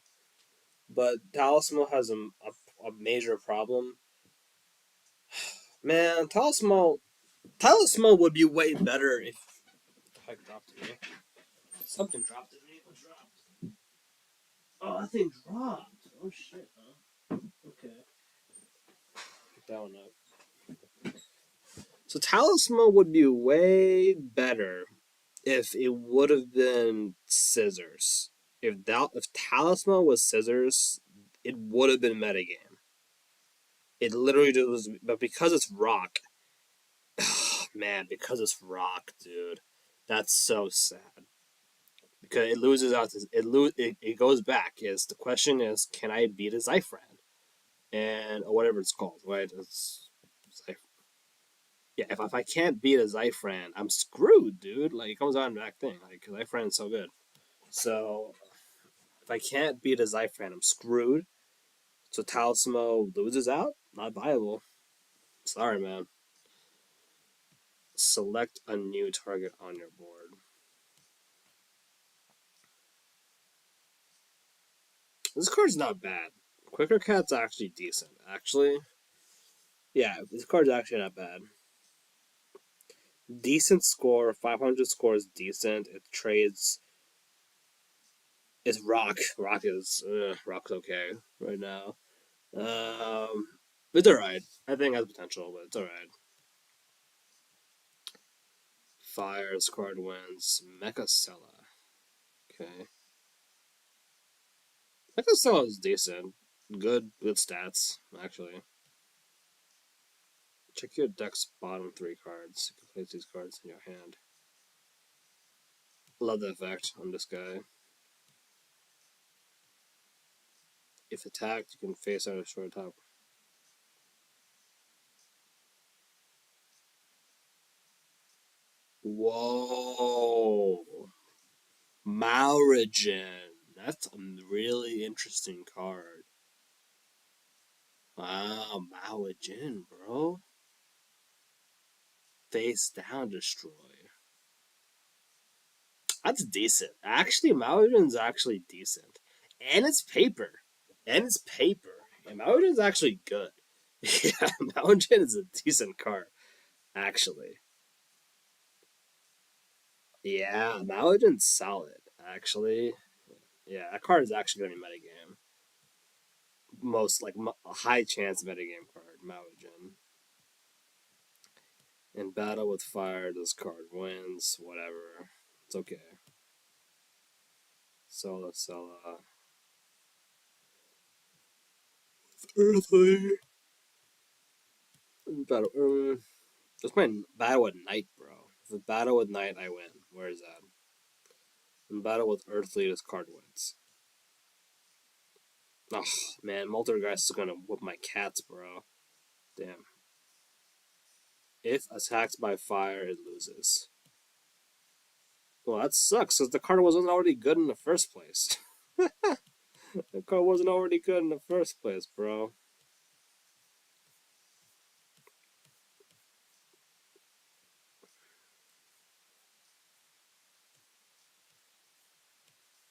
but Talisman has a major problem. Man, Talisman would be way better if I dropped it. Something dropped it. What dropped? Oh, that thing dropped. Oh shit, huh? Okay. Pick that one up. So Talisman would be way better if it would have been scissors. If Talisman was scissors, it would have been metagame. It literally just was, but because it's rock, man, because it's rock, dude, that's so sad. Because it loses out, it goes back. Is the question is, can I beat a Zyfran and or whatever it's called, right? Yeah, if I can't beat a Zyfran, I'm screwed, dude. Like it comes out in back thing. Like Zyfran is so good. So if I can't beat a Zyfran, I'm screwed. So Talismo loses out? Not viable. Sorry, man. Select a new target on your board. This card's not bad. Quicker Cat's actually decent. Actually, yeah, this card's actually not bad. Decent score. 500 score is decent. It trades. It's Rock. Rock's okay right now. Um, it's alright. I think it has potential, but it's alright. Fires card wins. Mecha Sella. Okay. I think still is decent. Good stats, actually. Check your deck's bottom three cards. You can place these cards in your hand. Love the effect on this guy. If attacked, you can face out a short top. Whoa! Morigin. That's a really interesting card. Wow, Morigin, bro. Face down, destroy. That's decent. Actually, Morrigin's actually decent. And it's paper. And it's paper. And Morrigin's actually good. Yeah, Morigin is a decent card, actually. Yeah, Morrigin's solid, actually. Yeah, that card is actually going to be metagame. Most, like, a high chance metagame card, Morigin. In battle with fire, this card wins, whatever. It's okay. Sola. Earthly. Battle. Just my battle with night, bro. If it's battle with night, I win. Where is that? In battle with earthly, this card wins. Oh man, Multiverse is gonna whip my cats, bro. Damn. If attacked by fire, it loses. Well, that sucks because the card wasn't already good in the first place. The card wasn't already good in the first place, bro.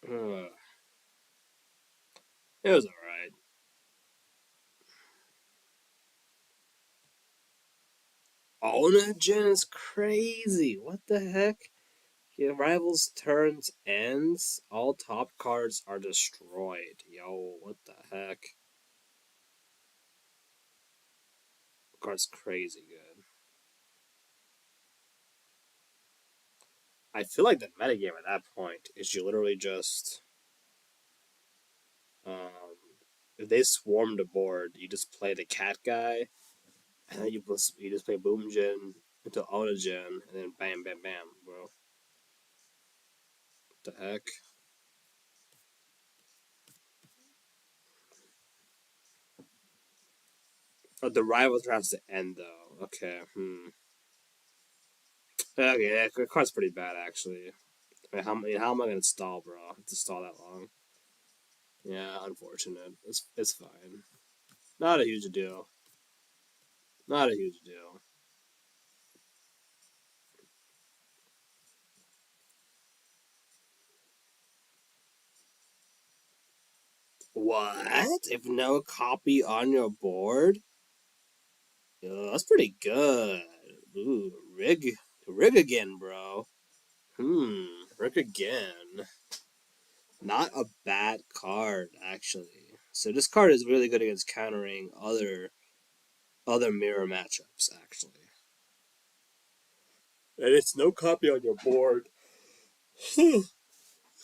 Ugh. It was alright. Onagen is crazy. What the heck? Your rival's turns ends. All top cards are destroyed. Yo, what the heck? The card's crazy good. I feel like the metagame at that point is you literally just um, if they swarm the board, you just play the cat guy, and then you just play Boom Jin into Onagen, and then bam, bam, bam, bro. What the heck? Oh, the rival has to end though. Okay, Okay, yeah, the card's pretty bad actually. How am I gonna stall, bro? To stall that long? Yeah, unfortunate. It's fine. Not a huge deal. Not a huge deal. What? If no copy on your board? Yo, that's pretty good. Ooh, rig again, bro. Rig again. Not a bad card, actually. So this card is really good against countering other mirror matchups, actually. And it's no copy on your board.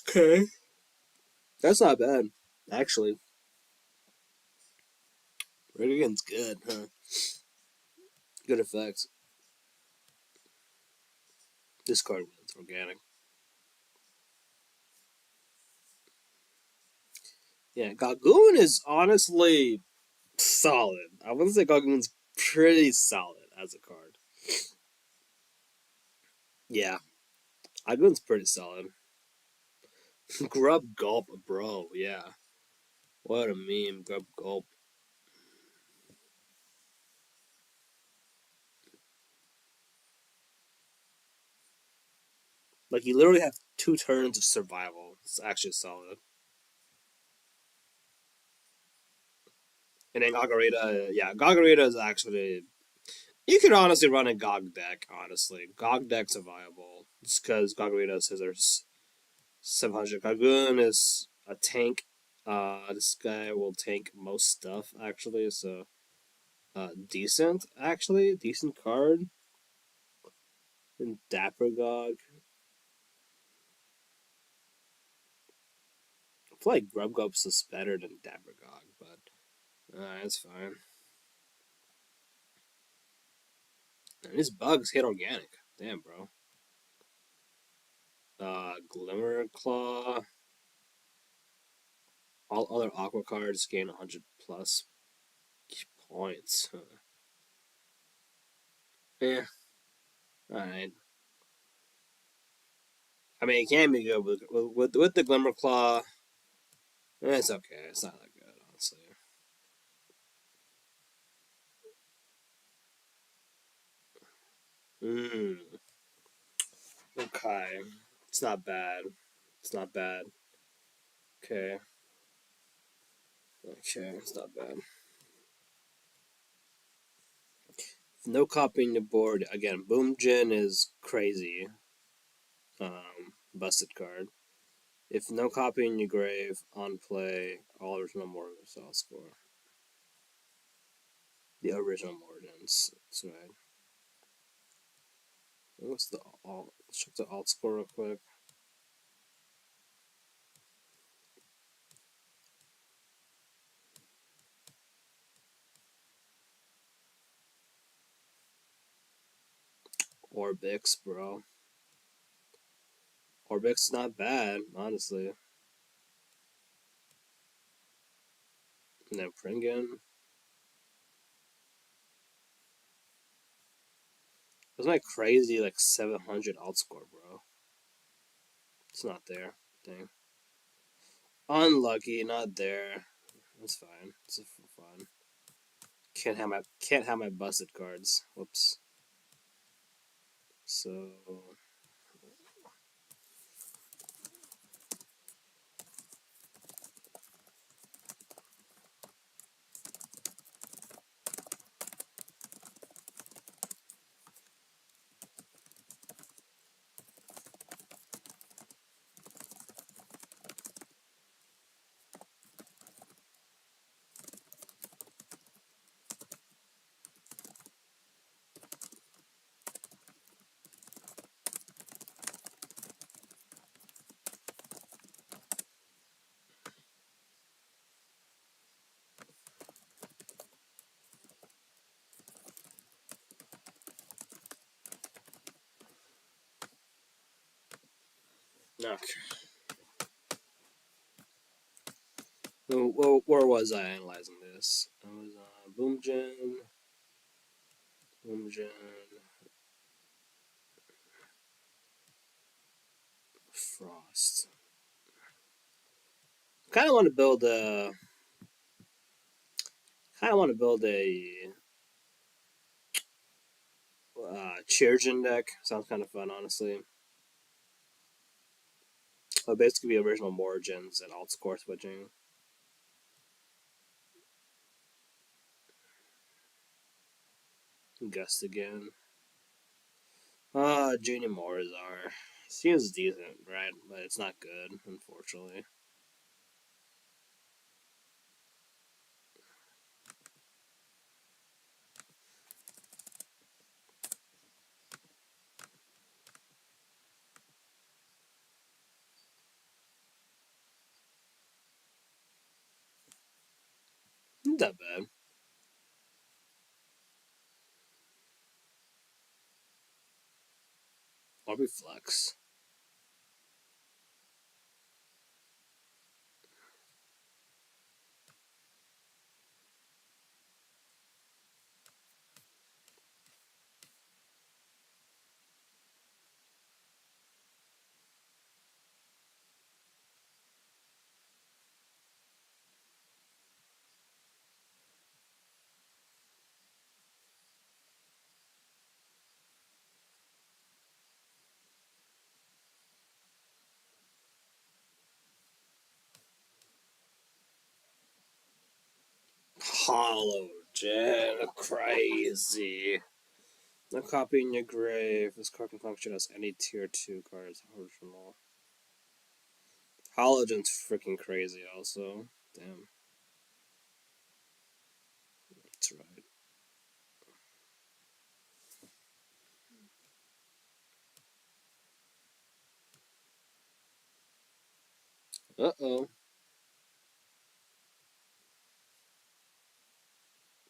Okay. That's not bad, actually. Rig again's good, huh? Good effects. This card wins organic. Yeah, Gagoon is honestly solid. I wouldn't say Gagoon's pretty solid as a card. Yeah, Gagoon's pretty solid. Grub Gulp, bro. Yeah. What a meme, Grub Gulp. Like, you literally have 2 turns of survival. It's actually solid. And then Gagarita, yeah, Gagarita is actually. You could honestly run a Gog deck, honestly. Gog decks are viable. Just because Gagarita scissors 700. Gagoon is a tank. This guy will tank most stuff, actually, so. Decent, actually. Decent card. And Dapper Gog. I feel like Grubgub's is better than Dabragog, but it's fine. And these bugs hit organic. Damn, bro. Glimmer Claw. All other Aqua cards gain 100 plus points. Yeah, alright. I mean, it can be good with the Glimmer Claw. It's okay. It's not that good, honestly. Mm, okay. It's not bad. It's not bad. Okay. Okay, it's not bad. No copying the board. Again, Boom Jin is crazy. Busted card. If no copying your grave on play, all original Morigins I'll score. The original Morigins. That's right. What's the alt? Let's check the alt score real quick. Orbix, bro. Orbix is not bad, honestly. And then Pringan. That's my crazy like 700 alt score, bro. It's not there. Dang. Unlucky, not there. That's fine. It's for fun. Can't have my busted cards. Whoops. So okay. Where was I analyzing this? I was Boomgen, Frost. Kind of want to build a. Kind of want to build a Cheergen deck. Sounds kind of fun, honestly. It'll basically be original Morigins and alt score switching. Gust again. Junior Morizar. Seems decent, right? But it's not good, unfortunately. Not that bad. I'll be flex. Hollow Gen, crazy. No copy in your grave. This card can function as any tier 2 cards. Original. Halogen's freaking crazy, also. Damn. That's right. Uh oh.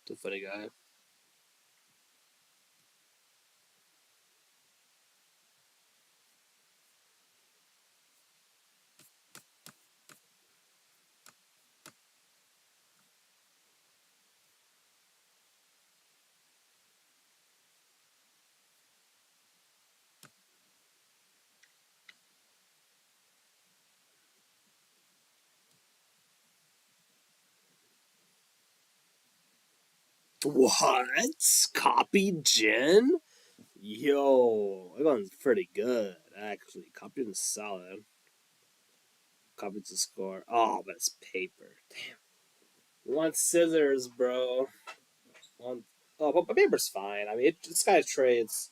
The funny guy. What? Copy Jin? Yo, that one's pretty good, actually. Copy Jin's solid. Copy to score. Oh, but it's paper. Damn. You want scissors, bro. Want... Oh, but paper's fine. I mean, this guy trades.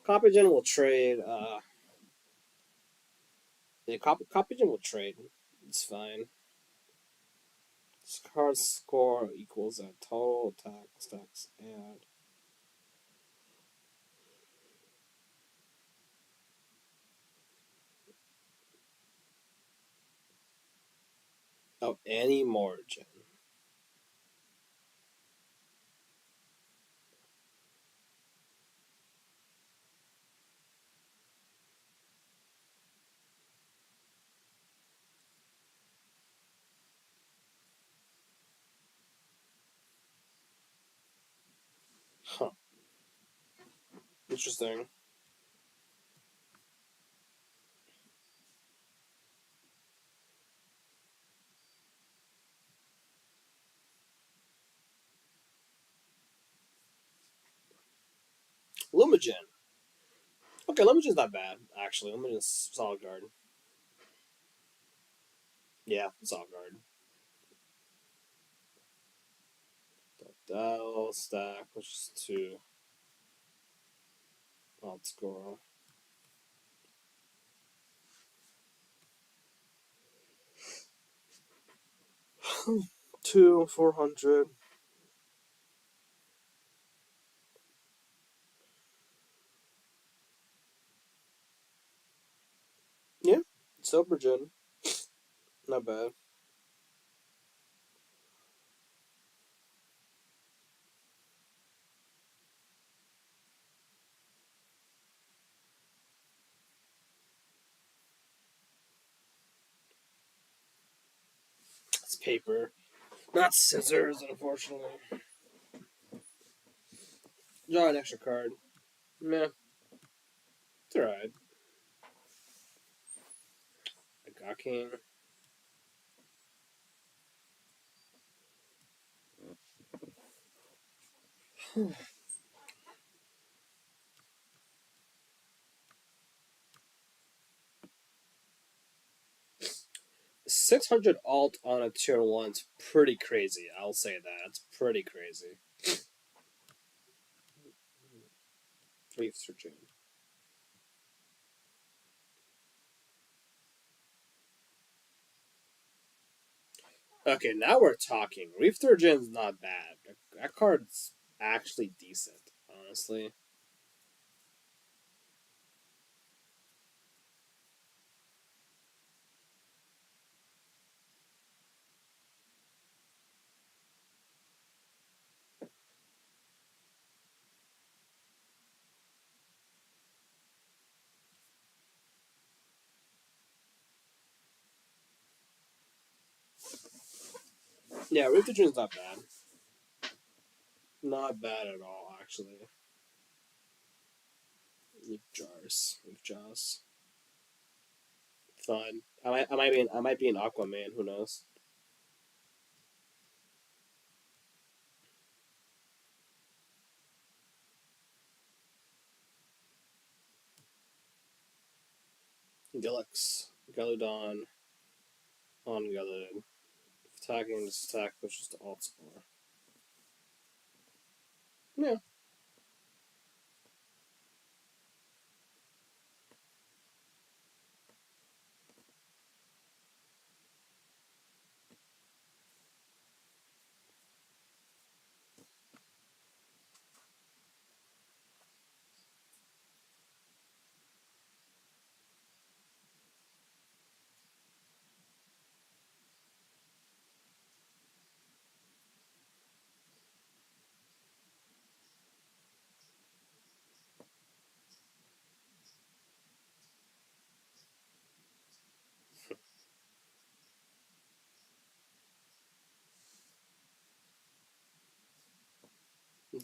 Copy Jin will trade. Yeah, Copy Jin will trade. It's fine. This card score equals a total attack, stacks, and of any margin. Huh. Interesting. Lumagen. Okay, Lumagen's not bad, actually. Lumagen's solid guard. Yeah, solid guard. That'll stack, which is 2. Outscore. 2, 400. Yeah, Sobergen. Not bad. It's paper. Not scissors, unfortunately. Draw an extra card. Meh, it's alright. I got king. 600 alt on a tier 1's pretty crazy. I'll say that. It's pretty crazy. Leaf searching. Okay, now we're talking. Reef Surgeon's not bad. That card's actually decent, honestly. Yeah, Reef Surgeon's not bad. Not bad at all, actually. Leaf jars. Leaf jaws. Fun. I might be an Aquaman, who knows? Gilix. Galudon. On Galud. Attacking, just attack, which is the alt score. Yeah.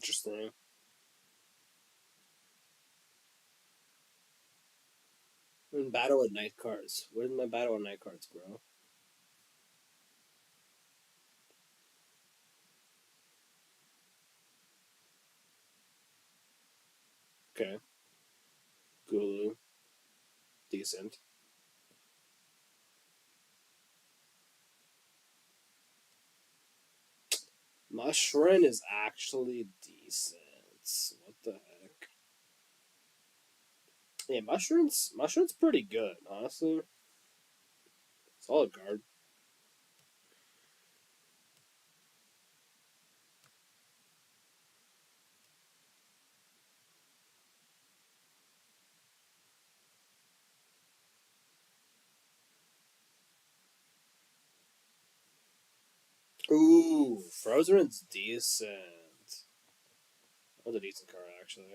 Interesting. Battle at night cards. Where's my battle at night cards, bro? Okay. Gulu. Decent. Mushrin is actually decent. What the heck? Yeah, Mushroom's pretty good, honestly. Solid card. Ooh, Frozen's decent. That was a decent card, actually.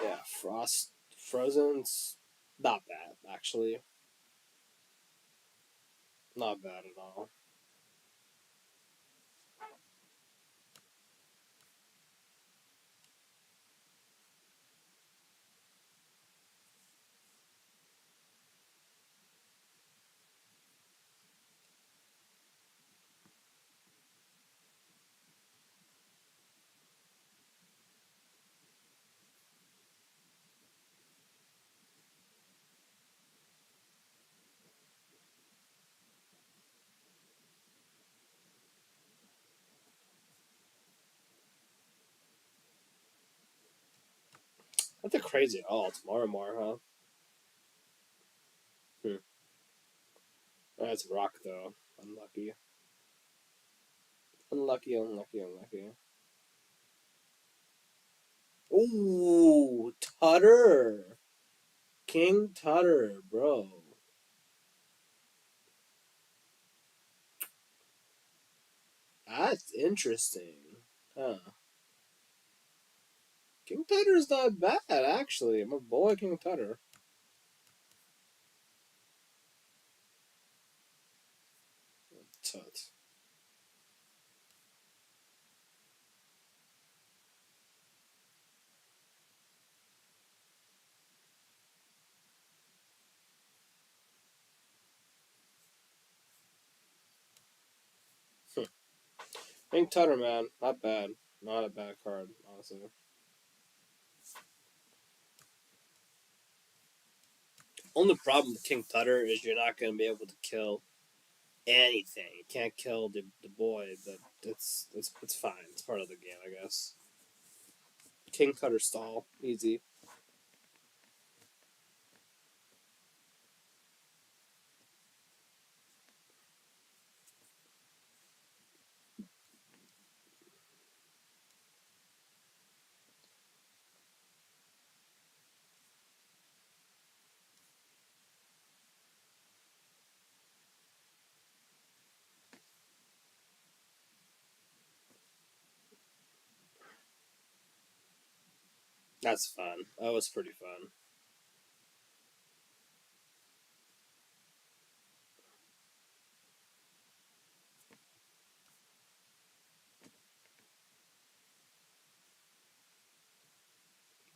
Yeah, Frozen's not bad, actually. Not bad at all. That's a crazy alt. More, huh? Hmm. That's rock, though. Unlucky. Unlucky. Ooh, Tutter. King Tutter, bro. That's interesting. Huh. King Tutter's not bad, actually. My boy King Tutter. Tut. King Tutter, man. Not bad. Not a bad card, honestly. Only problem with King Tutter is you're not going to be able to kill anything. You can't kill the boy, but it's fine. It's part of the game, I guess. King Tutter stall. Easy. That's fun. That was pretty fun.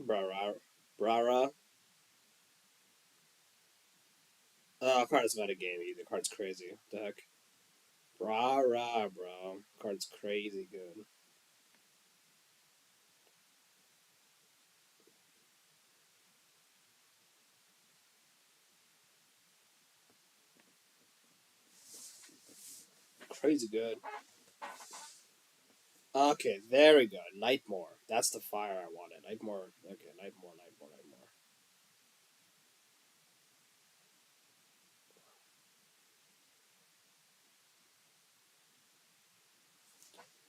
Brara. Brara. Card's not a game either. Card's crazy. What the heck? Brara, bro. Card's crazy good. Crazy good. Okay, there we go. Nightmare. That's the fire I wanted. Nightmare. Okay, Nightmare.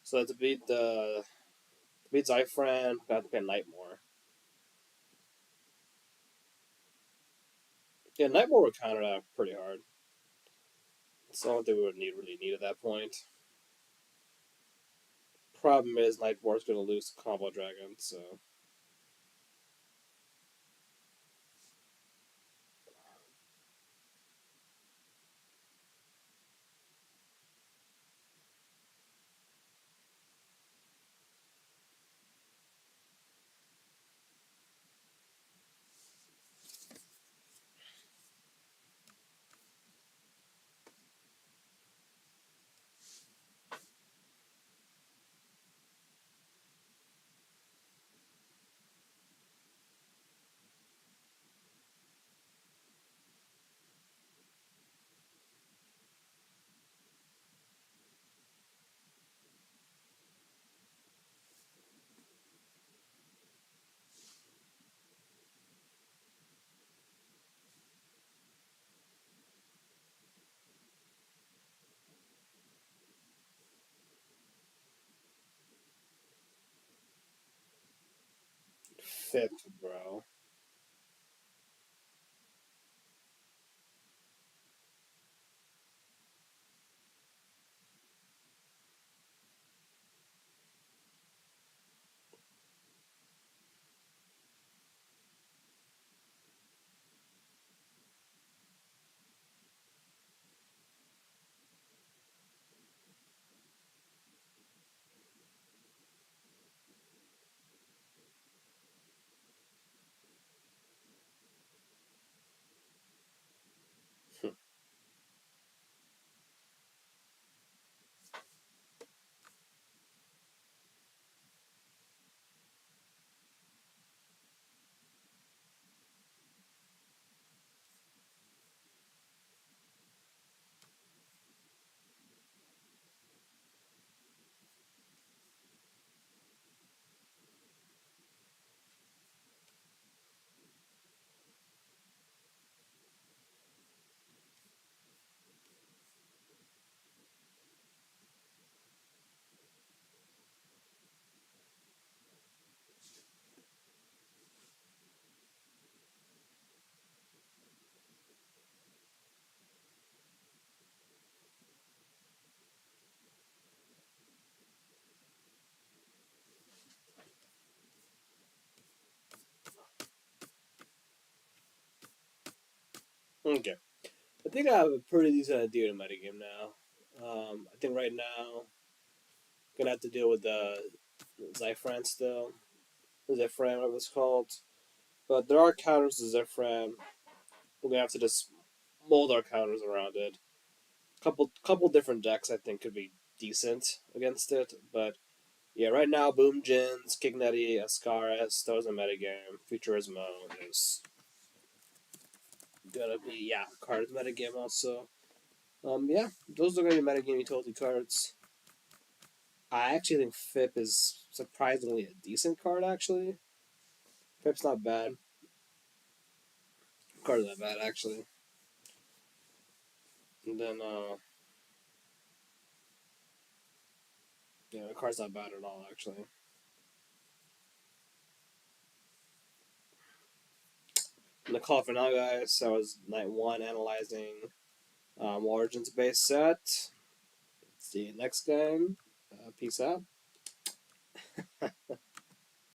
So to beat Zyfran, got to play Nightmare. Yeah, Nightmare would counter that pretty hard. So I don't think we would really need at that point. Problem is Nightmare's gonna lose to Combo Dragon, so fifth, bro. Okay. I think I have a pretty decent idea of metagame now. I think right now gonna have to deal with the Zyfran still. Zyfran, whatever it's called. But there are counters to Zyfran. We're gonna have to just mold our counters around it. Couple different decks I think could be decent against it, but yeah, right now Boom Jins, Kignetti, Ascaris, those are metagame. Futurismo is gonna be cards metagame also. Yeah, those are gonna be metagame utility cards. I actually think FIP is surprisingly a decent card. Actually, FIP's not bad. Card's not bad actually. And then yeah, the card's not bad at all actually. And the call for now, guys. I was night one analyzing Origins base set. See you next game. Peace out.